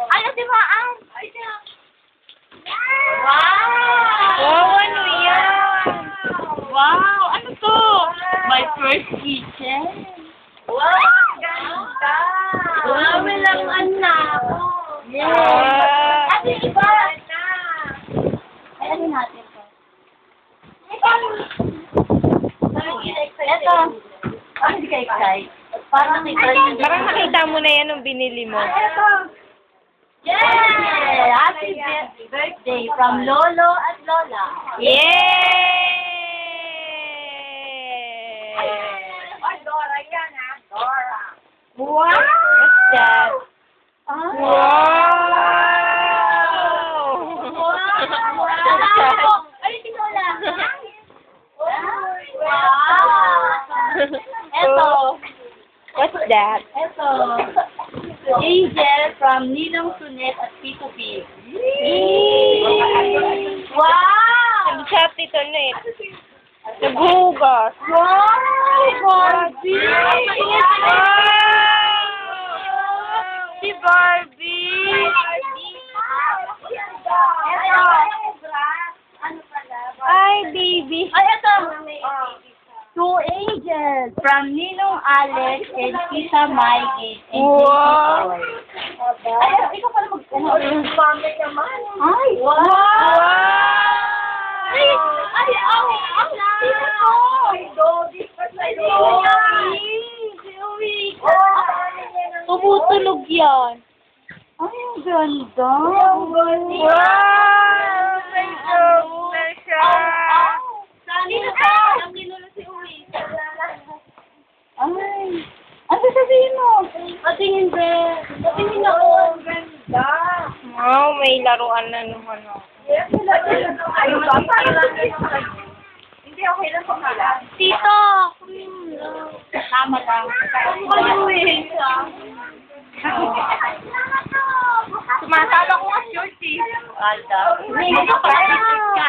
Ano si Maang? Wow! Wow, ano yan? Wow, ano to? My first kitchen. Wow! Ganda! Wow, may laman na ako. Yes! At yung iba. Ayan natin to. Ito. Ah, hindi ka excited. Parang Parang nakita mo na yan nung binili mo. Ito. Yay! Happy birthday from Lolo at Lola. Yay! Ay, Dora yan, ha? Dora. Wow! What's that? Ah. Wow! Wow! Ay, si Lola. Wow! Ito. What's that? Ito. Angel from Ninong Sunet at Tito B. Wow! Nag-chat ito na eh. Naghugas. Wow! Barbie! Si Barbie! Ito. Ano pala? Ay, baby. Ay, ito. Two angels from Ninong Alex and Tita Mikey. Wow! Ay, ikaw pala Pangit naman. Ay, wow! Ay, ay, ang sino to? Doggy pa sa'yo. Si Uwi. Tumutulog yan. Ay, ang ganda. Wow! May dog na siya. Sino ka? Ang ginulo si Uwi. Ay, ano sabihin mo? Patingin, be. Patingin ako. Ang ganda. Wow, may laruan na naman ako. Hindi, okay lang pangalan. Tito! Tama lang. Maluwin ka. Sumasama ko nga shorty. Alda. Hindi,